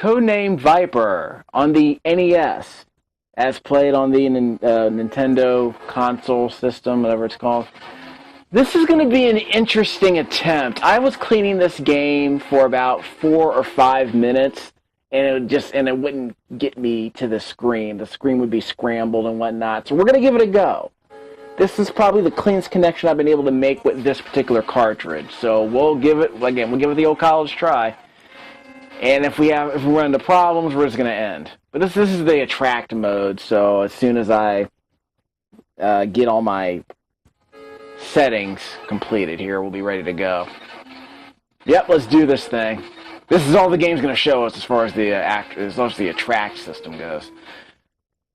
codenamed Viper on the NES, as played on the Nintendo console system, whatever it's called. This is going to be an interesting attempt. I was cleaning this game for about 4 or 5 minutes, and it wouldn't get me to the screen. The screen would be scrambled and whatnot. So we're going to give it a go. This is probably the cleanest connection I've been able to make with this particular cartridge. So we'll give it the old college try. And if we run into problems, we're just going to end. But this is the attract mode. So as soon as I get all my settings completed here, we'll be ready to go. Yep, let's do this thing. This is all the game's going to show us as far as the attract system goes.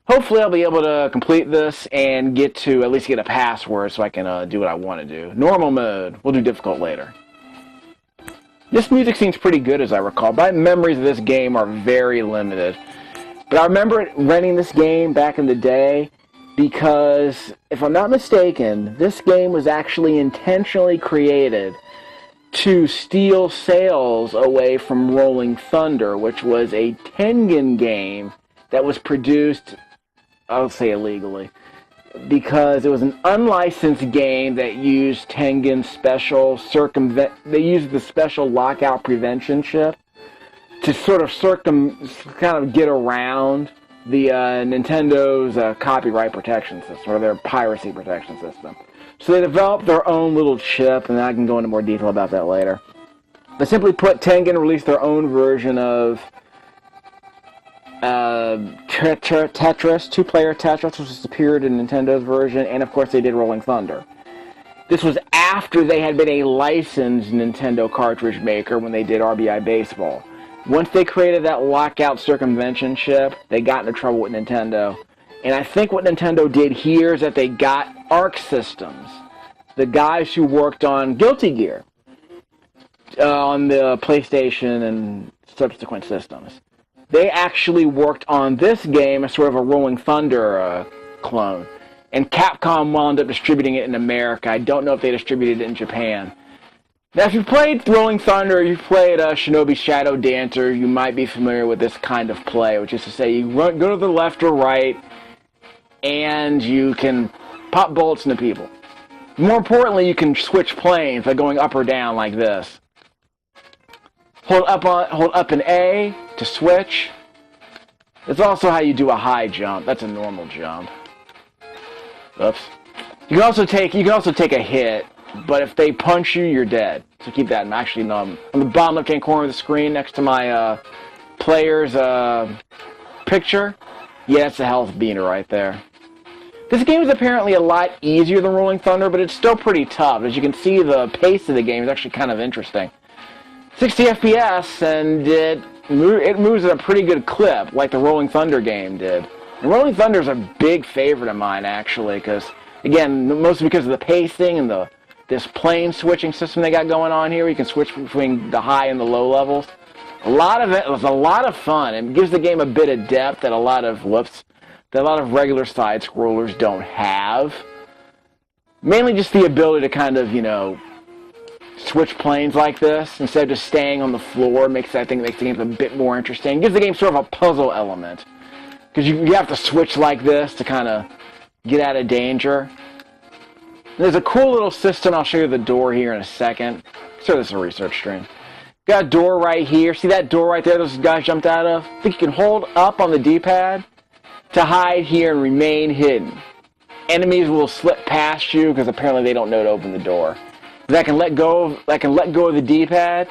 Hopefully I'll be able to complete this and at least get a password so I can do what I want to do. Normal mode. We'll do difficult later. This music seems pretty good as I recall. My memories of this game are very limited. But I remember renting this game back in the day because, if I'm not mistaken, this game was actually intentionally created to steal sales away from Rolling Thunder, which was a Tengen game that was produced, I'll say illegally, because it was an unlicensed game that used Tengen's they used the special lockout prevention chip to sort of kind of get around the Nintendo's copyright protection system, or their piracy protection system. So they developed their own little chip, and I can go into more detail about that later. But simply put, Tengen released their own version of Tetris, two-player Tetris, which appeared in Nintendo's version, and of course they did Rolling Thunder. This was after they had been a licensed Nintendo cartridge maker when they did RBI Baseball. Once they created that lockout circumvention chip, they got into trouble with Nintendo. And I think what Nintendo did here is that they got Arc Systems, the guys who worked on Guilty Gear, on the PlayStation and subsequent systems. They actually worked on this game as sort of a Rolling Thunder clone. And Capcom wound up distributing it in America. I don't know if they distributed it in Japan. Now, if you've played Rolling Thunder, you've played Shinobi Shadow Dancer, you might be familiar with this kind of play, which is to say you go to the left or right, and you can pop bullets into people. More importantly, you can switch planes by going up or down like this. Hold up and A to switch. It's also how you do a high jump. That's a normal jump. Oops. You can also take a hit, but if they punch you, you're dead. So keep that. Actually, no. On the bottom left-hand corner of the screen, next to my player's picture, yeah, that's the health beaner right there. This game is apparently a lot easier than Rolling Thunder, but it's still pretty tough. As you can see, the pace of the game is actually kind of interesting. 60 FPS, and it moves at a pretty good clip, like the Rolling Thunder game did. And Rolling Thunder is a big favorite of mine, actually, because, again, mostly because of the pacing and this plane switching system they got going on here. You can switch between the high and the low levels. A lot of it was a lot of fun. It gives the game a bit of depth that a lot of regular side scrollers don't have. Mainly just the ability to kind of, switch planes like this instead of just staying on the floor makes the game a bit more interesting. It gives the game sort of a puzzle element, because you have to switch like this to kind of get out of danger. There's a cool little system. I'll show you the door here in a second. So this is a research stream. Got a door right here. See that door right there those guys jumped out of? I think you can hold up on the D-pad to hide here and remain hidden. Enemies will slip past you because apparently they don't know to open the door. I can let go of the D-pad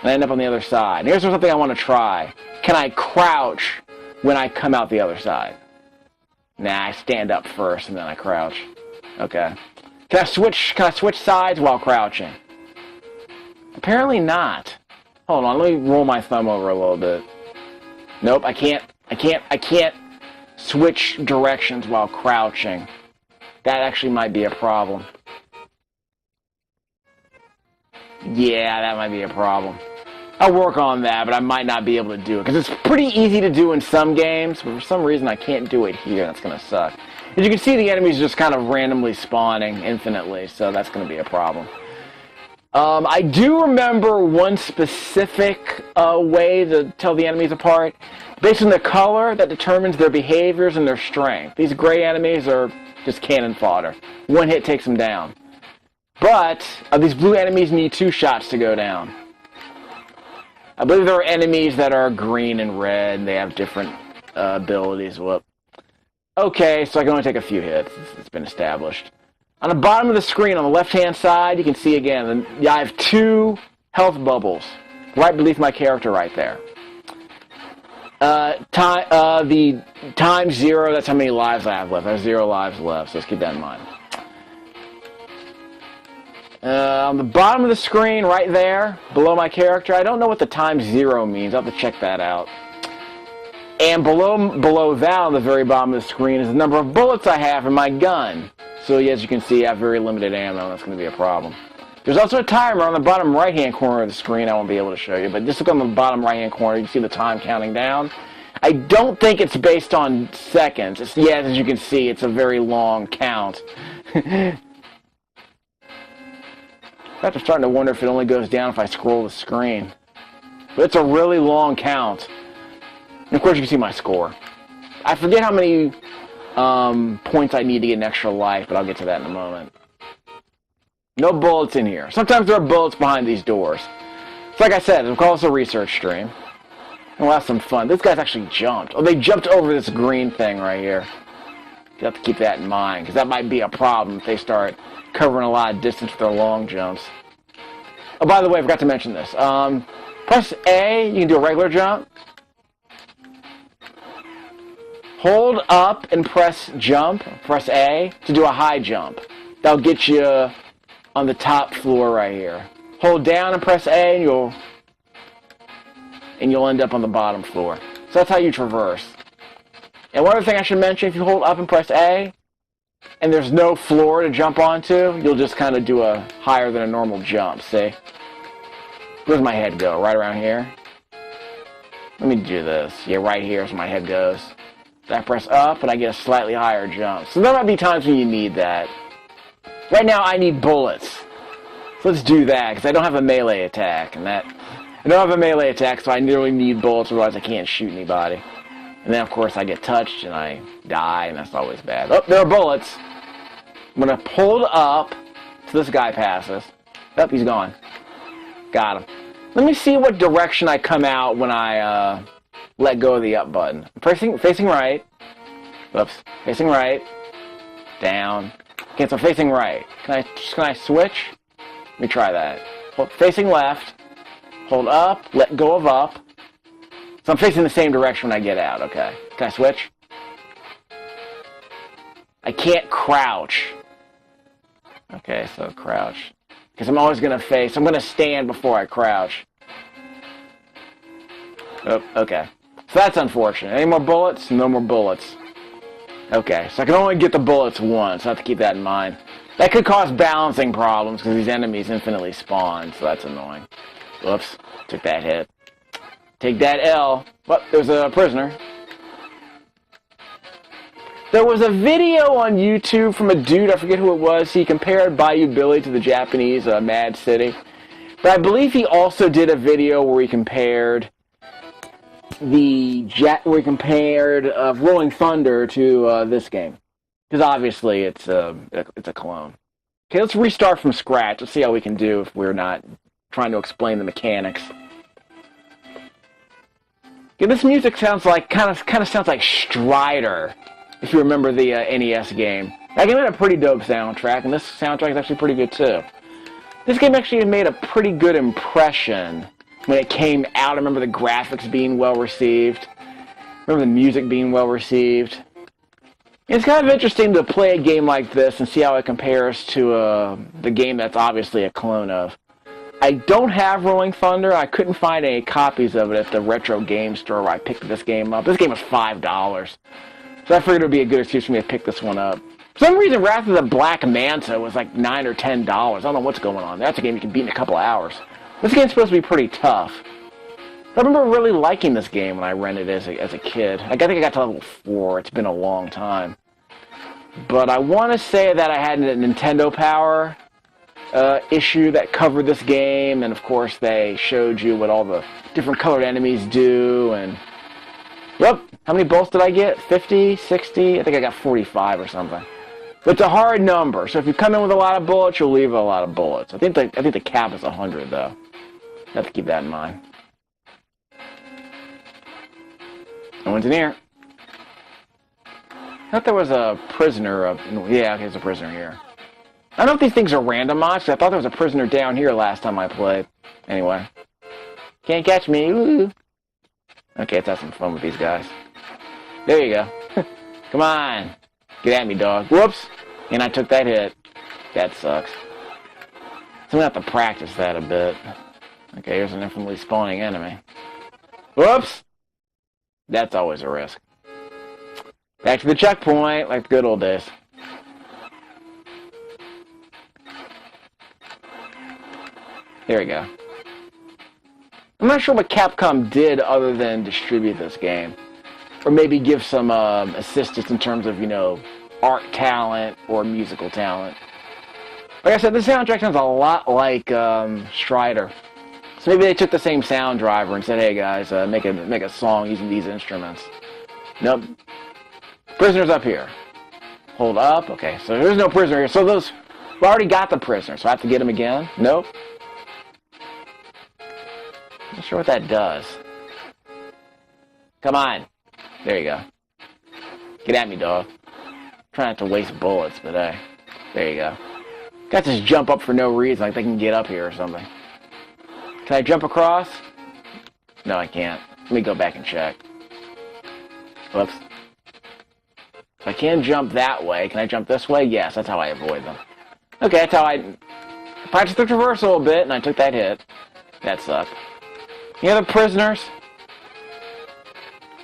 and end up on the other side. And here's something I want to try. Can I crouch when I come out the other side? Nah, I stand up first and then I crouch. Okay. Can I switch sides while crouching? Apparently not. Hold on, let me roll my thumb over a little bit. Nope, I can't switch directions while crouching. That actually might be a problem. Yeah, that might be a problem. I'll work on that, but I might not be able to do it, because it's pretty easy to do in some games, but for some reason I can't do it here. That's going to suck. As you can see, the enemies just kind of randomly spawning infinitely, so that's going to be a problem. I do remember one specific way to tell the enemies apart. Based on their color, that determines their behaviors and their strength. These gray enemies are just cannon fodder. One hit takes them down. But these blue enemies need 2 shots to go down. I believe there are enemies that are green and red, and they have different abilities. Whoop. Okay, so I can only take a few hits. It's been established. On the bottom of the screen, on the left-hand side, you can see again, I have 2 health bubbles right beneath my character right there. The times 0, that's how many lives I have left. I have 0 lives left, so let's keep that in mind. On the bottom of the screen, right there, below my character, I don't know what the times 0 means. I'll have to check that out. And below that, on the very bottom of the screen, is the number of bullets I have in my gun. So as you can see, I have very limited ammo, and that's going to be a problem. There's also a timer on the bottom right-hand corner of the screen I won't be able to show you, but just look on the bottom right-hand corner, you can see the time counting down. I don't think it's based on seconds. Yes, as you can see, it's a very long count. I'm starting to wonder if it only goes down if I scroll the screen. But it's a really long count. And of course, you can see my score. I forget how many points I need to get an extra life, but I'll get to that in a moment. No bullets in here. Sometimes there are bullets behind these doors. So like I said, we'll call this a research stream. And we'll have some fun. This guy's actually jumped. Oh, they jumped over this green thing right here. You have to keep that in mind, because that might be a problem if they start covering a lot of distance with their long jumps. Oh, by the way, I forgot to mention this. Press A, you can do a regular jump. Hold up and press jump, press A, to do a high jump. That'll get you on the top floor right here. Hold down and press A, and you'll end up on the bottom floor. So that's how you traverse. And one other thing I should mention, if you hold up and press A, and there's no floor to jump onto, you'll just kind of do a higher than a normal jump, see? Where's my head go? Right around here? Let me do this. Yeah, right here is where my head goes. I press up, and I get a slightly higher jump. So there might be times when you need that. Right now, I need bullets. So let's do that, because I don't have a melee attack. I don't have a melee attack, so I really need bullets, otherwise I can't shoot anybody. And then, of course, I get touched, and I die, and that's always bad. Oh, there are bullets. I'm going to pull up so this guy passes. Oh, he's gone. Got him. Let me see what direction I come out when I let go of the up button. Facing right. Oops. Facing right. Down. Okay, so facing right. Can I switch? Let me try that. Facing left. Hold up. Let go of up. So I'm facing the same direction when I get out. Okay. Can I switch? I can't crouch. Okay, so crouch. Because I'm always going to face. I'm going to stand before I crouch. Oh, okay. So that's unfortunate. Any more bullets? No more bullets. Okay, so I can only get the bullets once. I have to keep that in mind. That could cause balancing problems because these enemies infinitely spawn, so that's annoying. Whoops. Took that hit. Take that L. Well, there's a prisoner. There was a video on YouTube from a dude, I forget who it was. He compared Bayou Billy to the Japanese Mad City. But I believe he also did a video where he compared Rolling Thunder to this game. Because obviously it's a clone. Okay, let's restart from scratch. Let's see how we can do if we're not trying to explain the mechanics. Yeah, this music sounds like kind of sounds like Strider, if you remember the NES game. That game had a pretty dope soundtrack, and this soundtrack is actually pretty good too. This game actually made a pretty good impression when it came out. I remember the graphics being well received. I remember the music being well received. It's kind of interesting to play a game like this and see how it compares to the game that's obviously a clone of. I don't have Rolling Thunder. I couldn't find any copies of it at the retro game store where I picked this game up. This game was $5. So I figured it would be a good excuse for me to pick this one up. For some reason, Wrath of the Black Manta was like $9 or $10. I don't know what's going on. That's a game you can beat in a couple hours. This game's supposed to be pretty tough. I remember really liking this game when I rented it as a kid. I think I got to level 4. It's been a long time. But I want to say that I had a Nintendo Power. issue that covered this game, and of course they showed you what all the different colored enemies do, and yep, how many bolts did I get? 50, 60? I think I got 45 or something. But it's a hard number, so if you come in with a lot of bullets, you'll leave a lot of bullets. I think the cap is 100 though. You have to keep that in mind. No one's in here. I thought there was a prisoner up. Yeah, there's a prisoner here. I don't know if these things are randomized. I thought there was a prisoner down here last time I played. Anyway. Can't catch me. Ooh. Okay, let's have some fun with these guys. There you go. Come on. Get at me, dog. Whoops. And I took that hit. That sucks. So I'm going to have to practice that a bit. Okay, here's an infinitely spawning enemy. Whoops. That's always a risk. Back to the checkpoint, like the good old days. There we go. I'm not sure what Capcom did other than distribute this game. Or maybe give some assistance in terms of, you know, art talent or musical talent. Like I said, the soundtrack sounds a lot like Strider. So maybe they took the same sound driver and said, hey guys, make a song using these instruments. Nope. Prisoner's up here. Hold up. Okay, so there's no prisoner here. So we already got the prisoner, so I have to get him again? Nope. Not sure what that does. Come on. There you go. Get at me, dog. Try not to waste bullets, but hey. There you go. Got to just jump up for no reason, like they can get up here or something. Can I jump across? No, I can't. Let me go back and check. Whoops. So I can jump that way. Can I jump this way? Yes, that's how I avoid them. Okay, that's how I practiced the traversal a bit, and I took that hit. That sucked. Any other prisoners?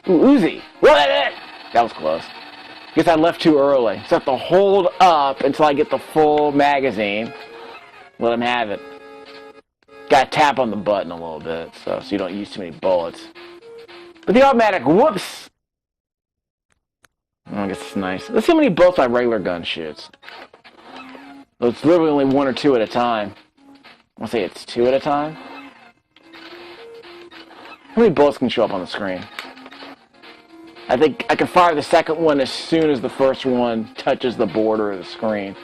Ooh, Uzi. What? That was close. Guess I left too early. So I have to hold up until I get the full magazine. Let him have it. Gotta tap on the button a little bit, so you don't use too many bullets. But the automatic, whoops! I guess it's nice. Let's see how many bullets my regular gun shoots. Well, it's literally only one or two at a time. I'll say it's two at a time. How many bullets can show up on the screen? I think I can fire the second one as soon as the first one touches the border of the screen.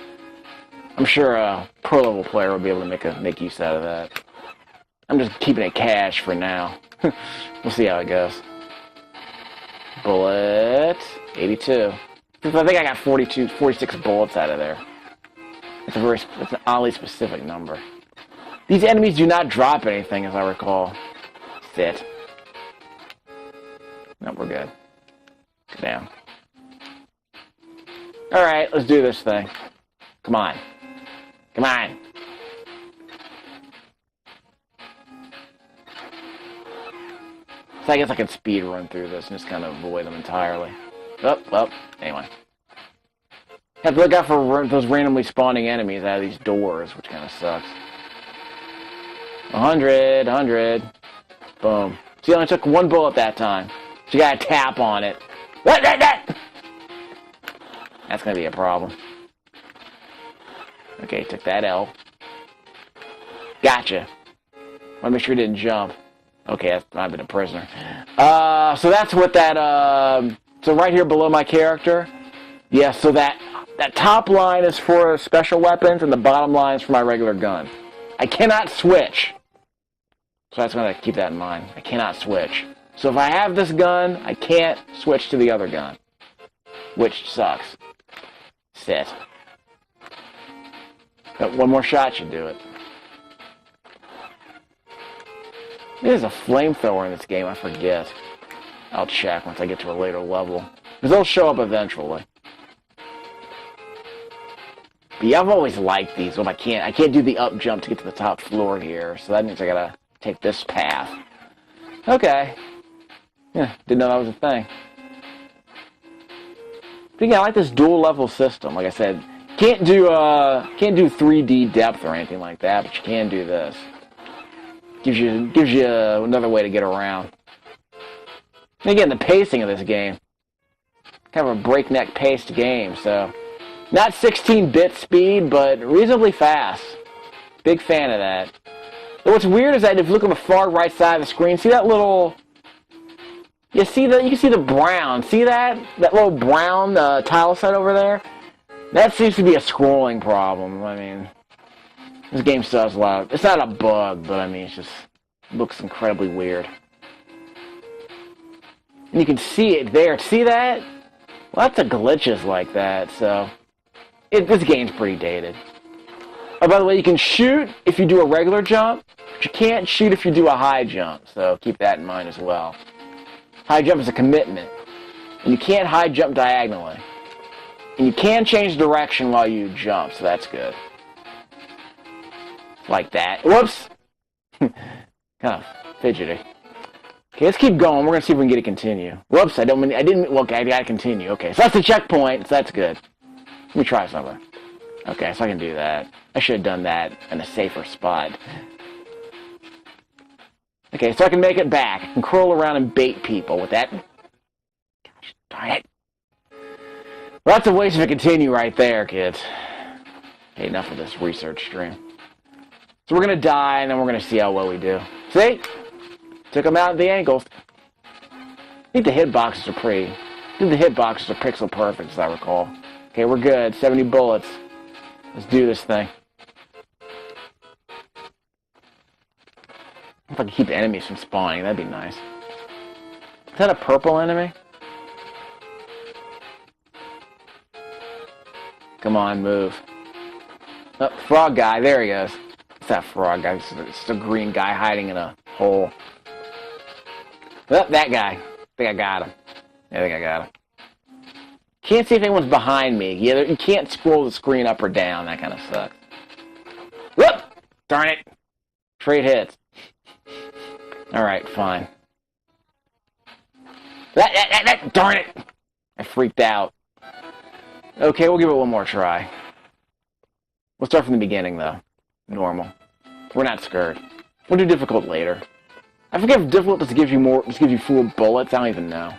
I'm sure a pro-level player will be able to make use out of that. I'm just keeping it cash for now. We'll see how it goes. Bullet 82. I think I got 46 bullets out of there. It's an oddly specific number. These enemies do not drop anything, as I recall. Sit. No, we're good. Go down. Alright, let's do this thing. Come on. Come on. So I guess I can speed run through this and just kind of avoid them entirely. Oh, well, anyway. Have to look out for those randomly spawning enemies out of these doors, which kind of sucks. 100. Boom. See, I only took one bullet that time. So you gotta tap on it. That's gonna be a problem. Okay, took that L. Gotcha. Wanna make sure he didn't jump. Okay, I've been a prisoner. So that's what that, so right here below my character, yeah, so that top line is for special weapons, and the bottom line is for my regular gun. I cannot switch. So that's going to keep that in mind. I cannot switch. So if I have this gun, I can't switch to the other gun. Which sucks. Sit. But one more shot should do it. There's a flamethrower in this game, I forget. I'll check once I get to a later level. Because they'll show up eventually. But yeah, I've always liked these. Well, I can't do the up jump to get to the top floor here, so that means I gotta take this path. Okay. Yeah, didn't know that was a thing. But yeah, I like this dual level system. Like I said, can't do 3D depth or anything like that, but you can do this. Gives you another way to get around. And again, the pacing of this game, kind of a breakneck paced game, so not 16-bit speed, but reasonably fast. Big fan of that. But what's weird is that if you look on the far right side of the screen, see that little... You can see the brown. See that? That little brown tile set over there? That seems to be a scrolling problem. I mean, this game still has a lot of... It's not a bug, but I mean, it looks incredibly weird. And you can see it there. See that? Lots of glitches like that, so... This game's pretty dated. Oh, by the way, you can shoot if you do a regular jump, but you can't shoot if you do a high jump, so keep that in mind as well. High jump is a commitment, and you can't high jump diagonally. And you can change direction while you jump, so that's good. Like that. Whoops! Kind of fidgety. Okay, let's keep going. We're going to see if we can get it continue. Whoops, I gotta continue. Okay, so that's the checkpoint, so that's good. Let me try something. Okay, so I can do that. I should have done that in a safer spot. Okay, so I can make it back. I can curl around and bait people with that. Gosh, darn it. Lots of ways to continue right there, kids. Okay, enough of this research stream. So we're going to die, and then we're going to see how well we do. See? Took them out at the ankles. I think the hitboxes are pretty... I think the hitboxes are pixel perfect, as I recall. Okay, we're good. 70 bullets. Let's do this thing. If I could keep enemies from spawning, that'd be nice. Is that a purple enemy? Come on, move. Oh, frog guy. There he goes. It's that frog guy. It's a green guy hiding in a hole. Oh, that guy. I think I got him. Yeah, I think I got him. Can't see if anyone's behind me. Yeah, you can't scroll the screen up or down. That kind of sucks. Whoop! Darn it. Trade hits. Alright, fine. Darn it! I freaked out. Okay, we'll give it one more try. We'll start from the beginning, though. Normal. We're not scared. We'll do difficult later. I forget if difficult just gives you full bullets. I don't even know.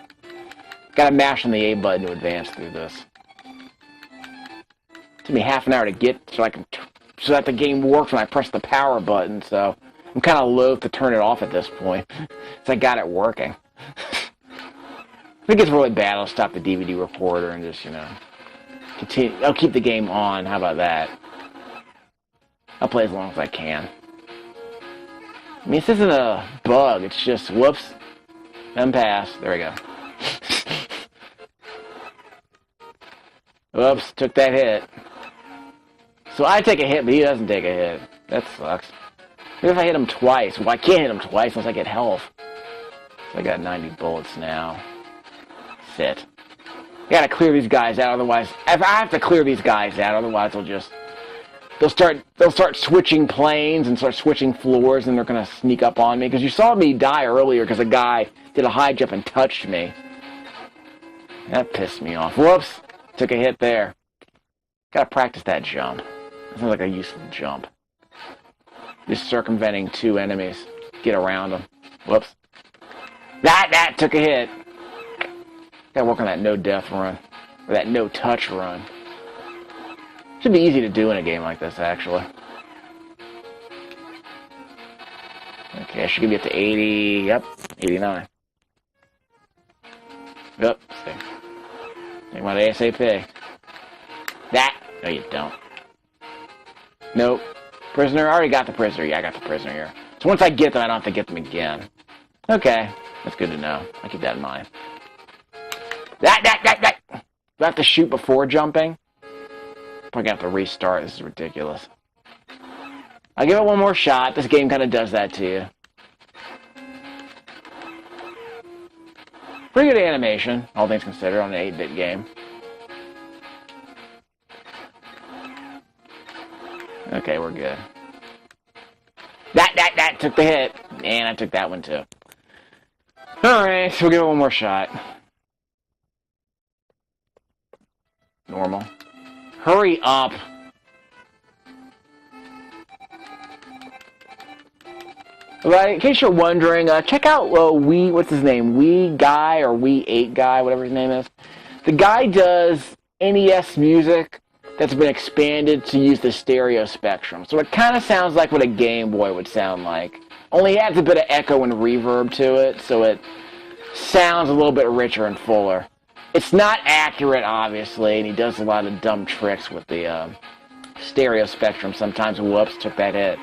Gotta mash on the A button to advance through this. It took me half an hour to get so that the game works when I press the power button, so I'm kind of loath to turn it off at this point. So I got it working. If it gets really bad, I'll stop the DVD recorder and just, continue. I'll keep the game on. How about that? I'll play as long as I can. I mean, this isn't a bug. It's just, whoops. Pass. There we go. Whoops. Took that hit. So I take a hit, but he doesn't take a hit. That sucks. Maybe if I hit him twice. Well, I can't hit him twice unless I get health. So I got 90 bullets now. Sit. I gotta clear these guys out, otherwise... I have to clear these guys out, otherwise they'll start switching planes and start switching floors, and they're gonna sneak up on me. Because you saw me die earlier because a guy did a high jump and touched me. That pissed me off. Whoops! Took a hit there. Gotta practice that jump. That sounds like a useful jump. Just circumventing two enemies. Get around them. Whoops. That took a hit. Gotta work on that no-death run. Or that no-touch run. Should be easy to do in a game like this, actually. Okay, I should get me up to 80. Yep, 89. Yep, see. Think about ASAP. That! No, you don't. Nope. Prisoner? I already got the prisoner. Yeah, I got the prisoner here. So once I get them, I don't have to get them again. Okay. That's good to know. I'll keep that in mind. Do I have to shoot before jumping? Probably have to restart. This is ridiculous. I'll give it one more shot. This game kind of does that to you. Pretty good animation, all things considered, on an 8-bit game. Okay, we're good. That took the hit. And I took that one too. Alright, so we'll give it one more shot. Normal. Hurry up. But in case you're wondering, check out what's his name? Wii Guy or Wii 8 Guy, whatever his name is. The guy does NES music that's been expanded to use the stereo spectrum. So it kind of sounds like what a Game Boy would sound like. Only adds a bit of echo and reverb to it, so it sounds a little bit richer and fuller. It's not accurate, obviously, and he does a lot of dumb tricks with the stereo spectrum sometimes. Whoops, took that hit.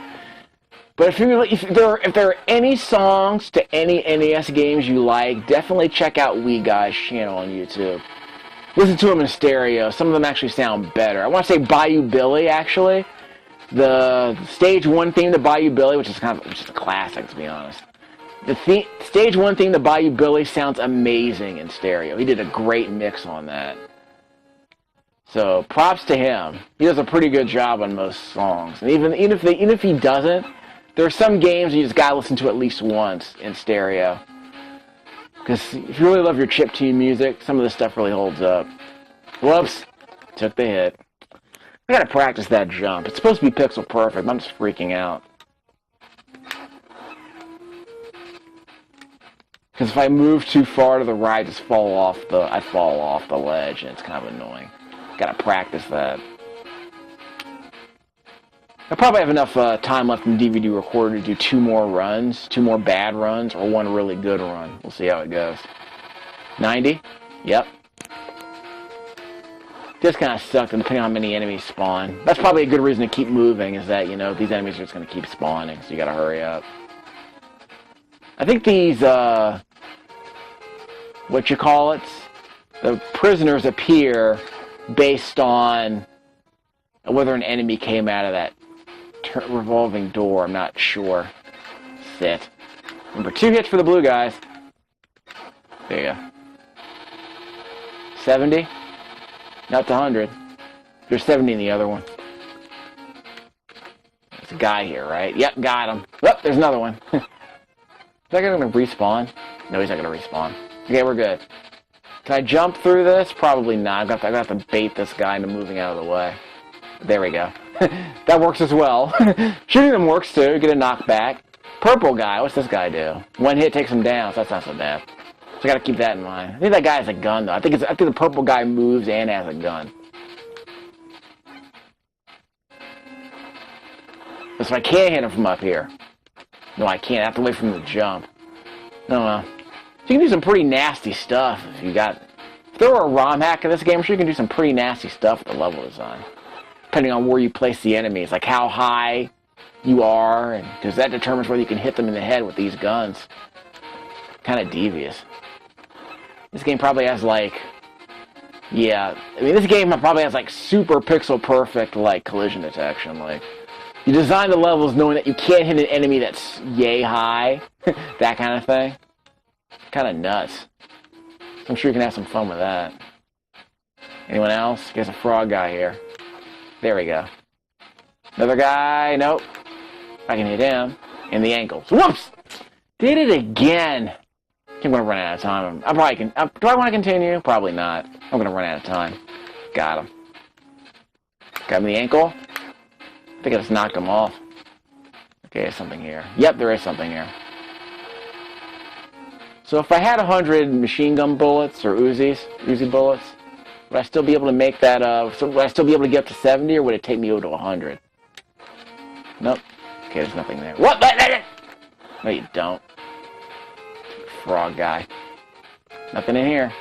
But if there are any songs to any NES games you like, definitely check out WeGuy's channel on YouTube. Listen to them in stereo. Some of them actually sound better. I want to say Bayou Billy, actually. The Stage 1 theme to Bayou Billy, which is a classic, to be honest. The Stage 1 theme to Bayou Billy sounds amazing in stereo. He did a great mix on that. So, props to him. He does a pretty good job on most songs. And even if he doesn't, there are some games you just gotta listen to at least once in stereo. Because if you really love your chiptune music, some of this stuff really holds up. Whoops. Took the hit. I gotta practice that jump. It's supposed to be pixel perfect. I'm just freaking out. Because if I move too far to the right, I fall off the ledge, and it's kind of annoying. Gotta practice that. I probably have enough time left in the DVD recorder to do 2 more runs, 2 more bad runs, or 1 really good run. We'll see how it goes. 90? Yep. This kind of sucked, depending on how many enemies spawn. That's probably a good reason to keep moving, is that, these enemies are just going to keep spawning, so you gotta hurry up. I think these, the prisoners appear based on whether an enemy came out of that revolving door. I'm not sure. Sit. Remember, 2 hits for the blue guys. There you go. 70? Not to 100. There's 70 in the other one. There's a guy here, right? Yep, got him. Oh, there's another one. Is that guy going to respawn? No, he's not going to respawn. Okay, we're good. Can I jump through this? Probably not. I'm going to have to bait this guy into moving out of the way. There we go. That works as well. Shooting them works too. Get a knockback. Purple guy. What's this guy do? 1 hit takes him down, so that's not so bad. So I got to keep that in mind. I think that guy has a gun, though. I think the purple guy moves and has a gun. So I can't hit him from up here. No, I can't. I have to wait for him to jump. Oh, well. So you can do some pretty nasty stuff if you got... If there were a ROM hack in this game, I'm sure you can do some pretty nasty stuff with the level design. Depending on where you place the enemies. Like how high you are, because that determines whether you can hit them in the head with these guns. Kind of devious. This game probably has this game probably has super pixel perfect collision detection. You design the levels knowing that you can't hit an enemy that's yay high, that kind of thing. Kind of nuts. So I'm sure you can have some fun with that. Anyone else? There's a frog guy here. There we go. Another guy. Nope. I can hit him in the ankles. Whoops! Did it again. I'm going to run out of time. Do I want to continue? Probably not. I'm going to run out of time. Got him. Got him in the ankle. I think I just knocked him off. Okay, there's something here. Yep, there is something here. So if I had 100 machine gun bullets or Uzi bullets, would I still be able to make that, would I still be able to get up to 70, or would it take me over to 100? Nope. Okay, there's nothing there. What? No, you don't. Frog guy. Nothing in here.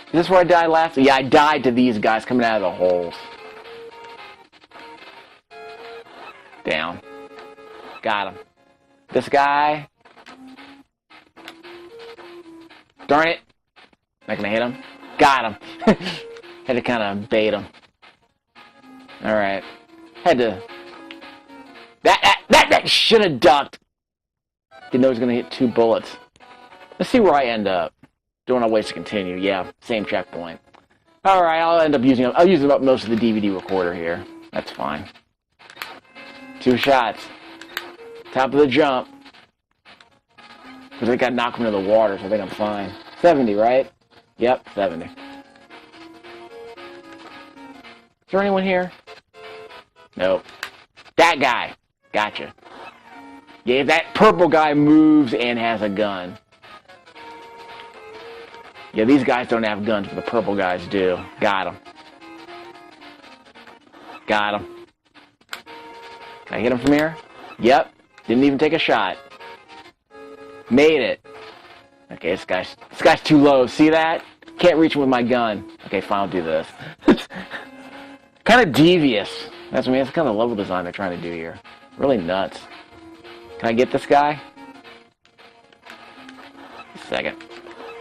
Is this where I died last? Yeah, I died to these guys coming out of the holes. Down. Got him. This guy. Darn it. Not gonna hit him. Got him. Had to kind of bait him. Alright. Had to... That should have ducked. Didn't know he was gonna hit 2 bullets. Let's see where I end up. Don't want to waste to continue. Yeah, same checkpoint. Alright, I'll use up most of the DVD recorder here. That's fine. 2 shots. Top of the jump. Because I got knocked into the water, so I think I'm fine. 70, right? Yep, 70. Is there anyone here? Nope. That guy. Gotcha. Yeah, that purple guy moves and has a gun. Yeah, these guys don't have guns, but the purple guys do. Got him. Got him. Can I hit him from here? Yep. Didn't even take a shot. Made it. Okay, this guy's too low. See that? Can't reach him with my gun. Okay, fine, I'll do this. Kind of devious. That's what I mean. That's kind of the level design they're trying to do here. Really nuts. Can I get this guy? Just a second.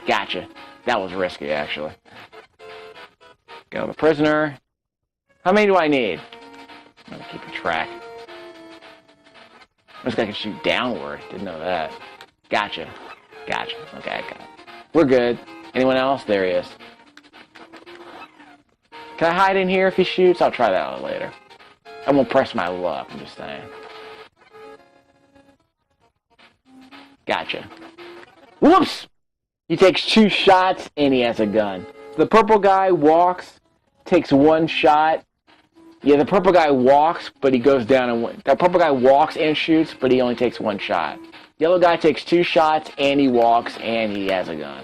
Gotcha. That was risky, actually. Go the prisoner. How many do I need? I'm gonna keep a track. This guy can shoot downward. Didn't know that. Gotcha. Gotcha. Okay, I got it. We're good. Anyone else? There he is. Can I hide in here if he shoots? I'll try that out later. I won't press my luck, I'm just saying. Gotcha. Whoops! He takes 2 shots, and he has a gun. The purple guy walks, takes 1 shot. Yeah, the purple guy walks, but he goes down and... The purple guy walks and shoots, but he only takes 1 shot. Yellow guy takes 2 shots, and he walks, and he has a gun.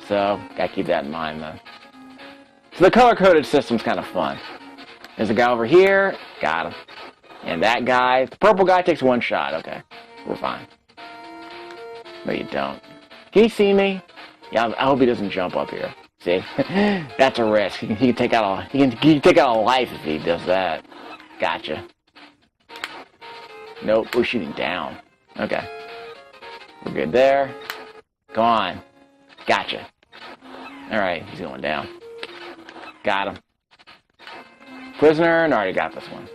So, gotta keep that in mind, though. So the color-coded system's kind of fun. There's a guy over here. Got him. And that guy... The purple guy takes 1 shot. Okay. We're fine. No, you don't. Can he see me? Yeah, I hope he doesn't jump up here. See? That's a risk. He can take out a life if he does that. Gotcha. Nope, we're shooting down. Okay. We're good there. Go on. Gotcha. Alright, he's going down. Got him. Prisoner, and already got this one.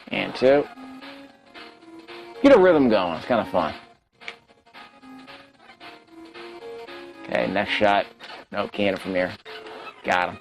And 2. Get a rhythm going. It's kind of fun. Okay, next shot. Nope, can't hit it from here. Got him.